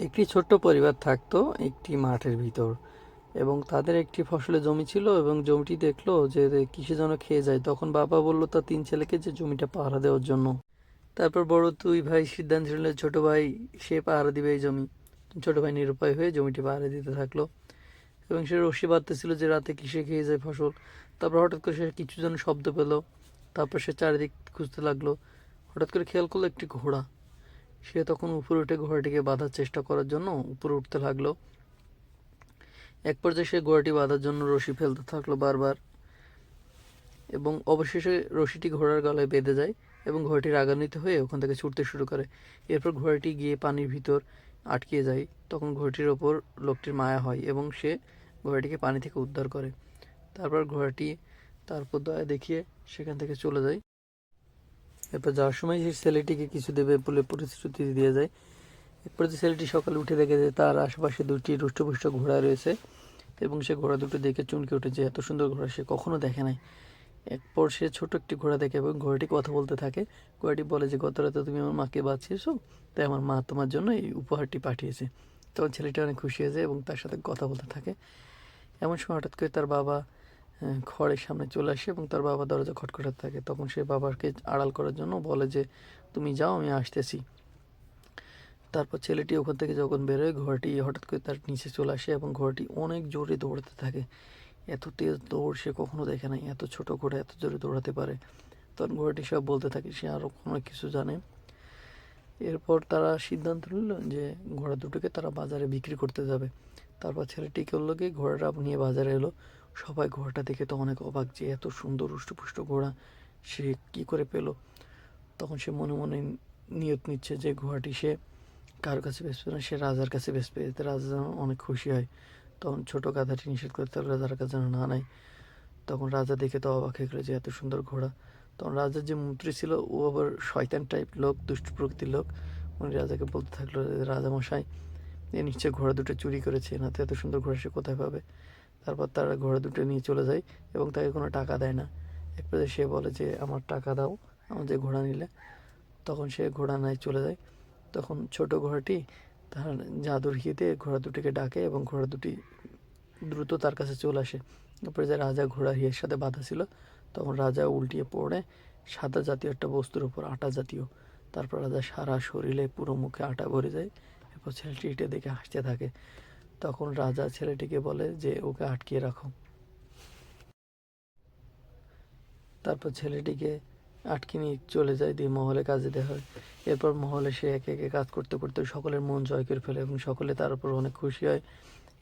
একটি ছোট্ট পরিবার থাকতো একটি মাঠের ভিতর এবং তাদের একটি ফসলের জমি ছিল এবং জমিটি দেখলো যে কিসে যেন খেয়ে যায়। তখন বাবা বলল তার তিন ছেলেকে যে জমিটা পাহারা দেওয়ার জন্য। তারপর বড় দুই ভাই সিদ্ধান্ত নিল ছোট ভাই সে পাহারা দিবে এই জমি। ছোট ভাই নিরুপায় হয়ে জমিটি পাহারা দিতে থাকলো এবং সে রশি বাঁধতেছিল যে রাতে কিসে খেয়ে যায় ফসল। তারপর হঠাৎ করে সে কিছু যেন শব্দ পেল। তারপর সে চারিদিক খুঁজতে লাগলো। হঠাৎ করে খেয়াল করলো একটি ঘোড়া। সে তখন উপরে উঠে ঘোড়াটিকে বাঁধার চেষ্টা করার জন্য উপরে উঠতে লাগলো। এক পর্যায়ে সে ঘোড়াটি বাঁধার জন্য রশি ফেলতে থাকলো বারবার এবং অবশেষে রশিটি ঘোড়ার গলায় বেঁধে যায় এবং ঘোড়াটি রাগান্বিত হয়ে ওখান থেকে ছুটতে শুরু করে। এরপর ঘোড়াটি গিয়ে পানির ভিতর আটকে যায়। তখন ঘোড়াটির ওপর লোকটির মায়া হয় এবং সে ঘোড়াটিকে পানি থেকে উদ্ধার করে। তারপর ঘোড়াটি তারপর দয়া দেখিয়ে সেখান থেকে চলে যায়। এরপর যাওয়ার সময় সেই ছেলেটিকে কিছু দেবে বলে প্রতিশ্রুতি দিয়ে যায়। এরপর যে ছেলেটি সকালে উঠে দেখে যে তার আশেপাশে দুটি রুষ্টপুষ্ট ঘোড়া রয়েছে এবং সে ঘোড়া দুটো দেখে চমকে ওঠে যে এত সুন্দর ঘোড়া সে কখনো দেখে নাই। এরপর সে ছোট একটি ঘোড়া দেখে এবং ঘোড়াটি কথা বলতে থাকে। ঘোড়াটি বলে যে গত রাতে তুমি আমার মাকে বাঁচিয়েছো, তাই আমার মা তোমার জন্য এই উপহারটি পাঠিয়েছে। তখন ছেলেটি অনেক খুশি হয়ে যায় এবং তার সাথে কথা বলতে থাকে। এমন সময় হঠাৎ করে তার বাবা ঘরের সামনে চলে আসে এবং তার বাবা দরজা খটখটাতে থাকে। তখন সে বাবাকে আড়াল করার জন্য বলে যে তুমি যাও, আমি আসতেছি। তারপর ছেলেটি ওখান থেকে যখন বেরোয় ঘোড়াটি হঠাৎ করে তার নিচে চলে আসে এবং ঘোড়াটি অনেক জোরে দৌড়াতে থাকে। এত তেজ দৌড় সে কখনো দেখে নাই, এত ছোট ঘোড়া এত জোরে দৌড়াতে পারে। তখন ঘোড়াটি সব বলতে থাকে, সে আরও অনেক কিছু জানে। এরপর তারা সিদ্ধান্ত নিল যে ঘোড়া দুটোকে তারা বাজারে বিক্রি করতে যাবে। তারপর ছেলেটি করলো কি ঘোড়াটা নিয়ে বাজারে এলো। সবাই ঘোড়াটা দেখে তো অনেক অবাক যে এত সুন্দর হৃষ্টপুষ্ট ঘোড়া সে কি করে পেলো। তখন সে মনে মনে নিয়ত নিচ্ছে যে ঘোড়াটি সে কার কাছে বেচবে না, সে রাজার কাছে বেচবে, এতে রাজা যেন অনেক খুশি হয়। তখন ছোট গাধাটি নিষেধ করে তার রাজার কাছে যেন না নেয়। তখন রাজা দেখে তো অবাক হয়ে গেল যে এত সুন্দর ঘোড়া। তখন রাজার যে মন্ত্রী ছিল ও আবার শয়তান টাইপ লোক, দুষ্ট প্রকৃতির লোক। উনি রাজাকে বলতে থাকলো যে রাজামশাই এ নিশ্চয় ঘোড়া দুটো চুরি করেছে, না তো এত সুন্দর ঘোড়া সে কোথায় পাবে। তারপর তারা ঘোড়া দুটো নিয়ে চলে যায় এবং তাকে কোনো টাকা দেয় না। এক পর্যায়ে সে বলে যে আমার টাকা দাও আমার যে ঘোড়া নিলে। তখন সে ঘোড়া নাই চলে যায়। তখন ছোট ঘোড়াটি তার জাদুর হিতে ঘোড়া দুটিকে ডাকে এবং ঘোড়া দুটি দ্রুত তার কাছে চলে আসে। এরপরে যে রাজা ঘোড়া হিয়ের সাথে বাঁধা ছিল, তখন রাজা উল্টিয়ে পড়ে সাদা জাতীয় একটা বস্তুর উপর আটা জাতীয়। তারপর রাজা সারা শরীরে পুরো মুখে আটা ভরে যায়। এরপর ছেলেটি এটা দেখে হাসতে থাকে। তখন রাজা ছেলেটিকে বলে যে ওকে আটকিয়ে রাখো। তারপর ছেলেটিকে আটকে নিয়ে চলে যায়, দিয়ে মহলে কাজে দেওয়া হয়। এরপর মহলে সে একে একে কাজ করতে করতে সকলের মন জয় করে ফেলে এবং সকলে তার উপর অনেক খুশি হয়।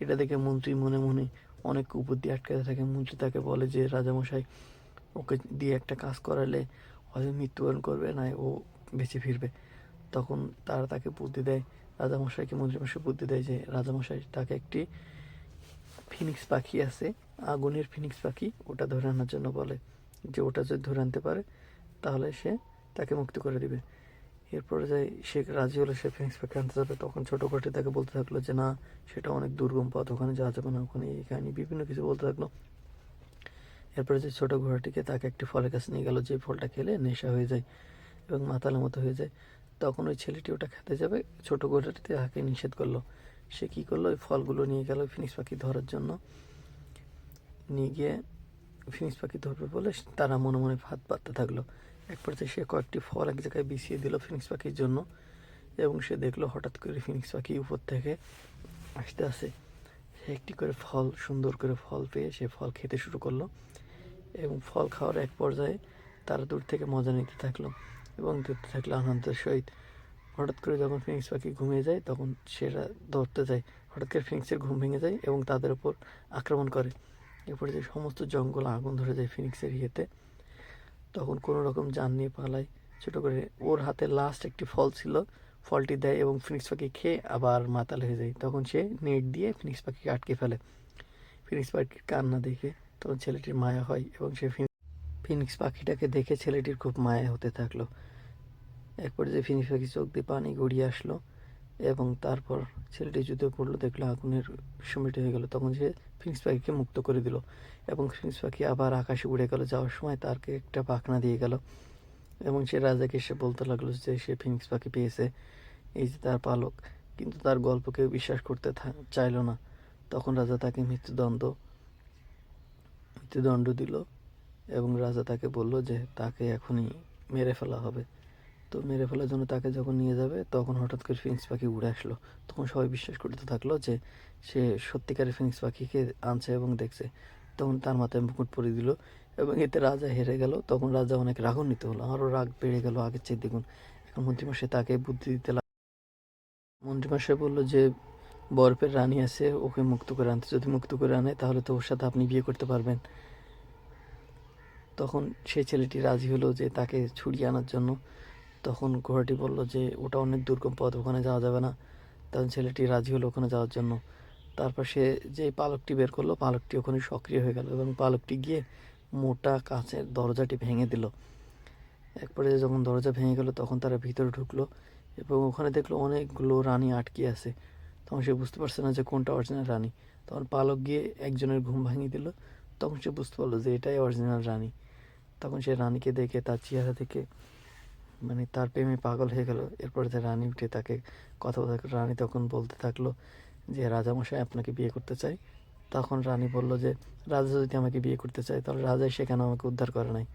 এটা দেখে মন্ত্রী মনে মনে অনেক কুবুদ্ধি আটকাতে থাকে। মন্ত্রী তাকে বলে যে রাজামশাই ওকে দিয়ে একটা কাজ করালে হয়তো মৃত্যুবরণ করবে, না ও বেঁচে ফিরবে। তখন তারা তাকে বুদ্ধি দেয়, রাজামশাইকে মন্ত্রীমশাই বুদ্ধি দেয় যে রাজামশাই তাকে একটি ফিনিক্স পাখি আছে, আগুনের ফিনিক্স পাখি, ওটা ধরে আনার জন্য বলে যে ওটা যদি ধরে আনতে পারে তাহলে সে তাকে মুক্তি করে দিবে। এরপরে যাই সে রাজি হলে সে ফিনিক্স পাখি আনতে যাবে। তখন ছোটো ঘাটে তাকে বলতে থাকলো যে না, সেটা অনেক দুর্গম পথ, ওখানে যাওয়া যাবে না, ওখানে এই কাহিনি বিভিন্ন কিছু বলতে থাকলো। এরপরে যে ছোটো ঘোড়াটিকে তাকে একটি ফলের কাছে নিয়ে গেল, যে ফলটা খেলে নেশা হয়ে যায় এবং মাতালের মতো হয়ে যায়। তখন ওই ছেলেটি ওটা খেতে যাবে, ছোটো ঘোড়াটি তাকে নিষেধ করলো। সে কী করলো, ওই ফলগুলো নিয়ে গেল ফিনিক্স পাখি ধরার জন্য। নিয়ে গিয়ে ফিনিক্স পাখি ধরবে বলে তারা মনে মনে ফাঁদ পাততে থাকলো। এক পর্যায়ে সে কয়েকটি ফল এক জায়গায় বিছিয়ে দিল ফিনিক্স পাখির জন্য এবং সে দেখলো হঠাৎ করে ফিনিক্স পাখি উপর থেকে আসতে আসে। সে একটি করে ফল, সুন্দর করে ফল পেয়ে সে ফল খেতে শুরু করলো এবং ফল খাওয়ার এক পর্যায়ে তারা দূর থেকে মজা নিতে থাকলো এবং দেখতে থাকলো আনন্দের সহিত। হঠাৎ করে যখন ফিনিক্স পাখি ঘুমিয়ে যায় তখন সেটা ধরতে যায়। হঠাৎ করে ফিনিক্সের ঘুম ভেঙে যায় এবং তাদের উপর আক্রমণ করে। এরপরে যে সমস্ত জঙ্গল আগুন ধরে যায় ফিনিক্সের ইয়েতে। তখন কোনো রকম জান নিয়ে পালায় ছোটো করে। ওর হাতে লাস্ট একটি ফল ছিল, ফলটি দেয় এবং ফিনিক্স পাখি খেয়ে আবার মাতাল হয়ে যায়। তখন সে নেট দিয়ে ফিনিক্স পাখিকে আটকে ফেলে। ফিনিক্স পাখির কান্না দেখে তখন ছেলেটির মায়া হয় এবং সে ফিনিক্স পাখিটাকে দেখে ছেলেটির খুব মায়া হতে থাকলো। এরপর যে ফিনিক্স পাখি চোখ দিয়ে পানি গড়িয়ে আসলো এবং তারপর ছেলেটি যুদ্ধে পড়লো, দেখলো আগুনের সময়টি হয়ে গেল। তখন সে ফিনিক্স পাখিকে মুক্ত করে দিল এবং ফিনিক্স পাখি আবার আকাশে উড়ে গেল। যাওয়ার সময় তারকে একটা পাখনা দিয়ে গেল এবং সে রাজাকে এসে বলতে লাগলো যে সে ফিনিক্স পাখি পেয়েছে, এই যে তার পালক। কিন্তু তার গল্প কেউ বিশ্বাস করতে চাইল না। তখন রাজা তাকে মৃত্যুদণ্ড দিল এবং রাজা তাকে বলল যে তাকে এখনই মেরে ফেলা হবে। তো মেরে ফেলার জন্য তাকে যখন নিয়ে যাবে তখন হঠাৎ করে ফিনিক্স পাখি উড়ে আসলো। তখন সবাই বিশ্বাস করতে থাকলো যে সে সত্যিকারের ফিনিক্স পাখিকে আনছে এবং দেখছে। তখন তার মাথায় মুকুট পরিয়ে দিল এবং এতে রাজা হেরে গেল। তখন রাজা অনেক রাগান্বিত হলো, আরও রাগ বেড়ে গেল আগের চেয়ে দ্বিগুণ। এখন মন্ত্রীমশাই তাকে বুদ্ধি দিতে মন্ত্রীমশাই বলল যে বরফের রানী আছে, ওকে মুক্ত করে আনতে। যদি মুক্ত করে আনে তাহলে তো ওর সাথে আপনি বিয়ে করতে পারবেন। তখন সেই ছেলেটি রাজি হলো যে তাকে ছুড়িয়ে আনার জন্য। তখন ঘোড়াটি বলল যে ওটা অনেক দুর্গম পথ, ওখানে যাওয়া যাবে না। তখন ছেলেটি রাজি হলো ওখানে যাওয়ার জন্য। তারপর সে যেই পালকটি বের করলো, পালকটি ওখানে সক্রিয় হয়ে গেল এবং পালকটি গিয়ে মোটা কাঁচের দরজাটি ভেঙে দিল। এক পর্যায়ে যখন দরজা ভেঙে গেল তখন তারা ভিতরে ঢুকলো এবং ওখানে দেখলো অনেকগুলো রানী আটকে আছে। তখন সে বুঝতে পারছে না যে কোনটা অরিজিনাল রানী। তখন পালক গিয়ে একজনের ঘুম ভাঙিয়ে দিল। তখন সে বুঝতে পারলো যে এটাই অরিজিনাল রানী। তখন সে রানীকে দেখে, তার চেহারা দেখে মানে তার প্রেমে পাগল হয়ে গেল। এরপরে যে রানী উঠে তাকে কথা বলতে থাকলো। রানী তখন বলতে থাকলো যে রাজামশাই আপনাকে বিয়ে করতে চাই। তখন রানী বলল যে রাজা যদি আমাকে বিয়ে করতে চায় তাহলে রাজাই সে কেন আমাকে উদ্ধার করে নাই।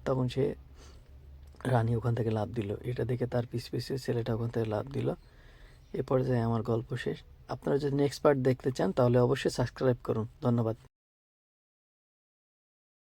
তখন সে রানী ওখান থেকে লাফ দিল। এটা দেখে তার পিছে ছেলেটা ওখান থেকে লাফ দিল। এ পর্যায়ে আমার গল্প শেষ। আপনারা যদি নেক্সট পার্ট দেখতে চান তাহলে অবশ্যই সাবস্ক্রাইব করুন। ধন্যবাদ।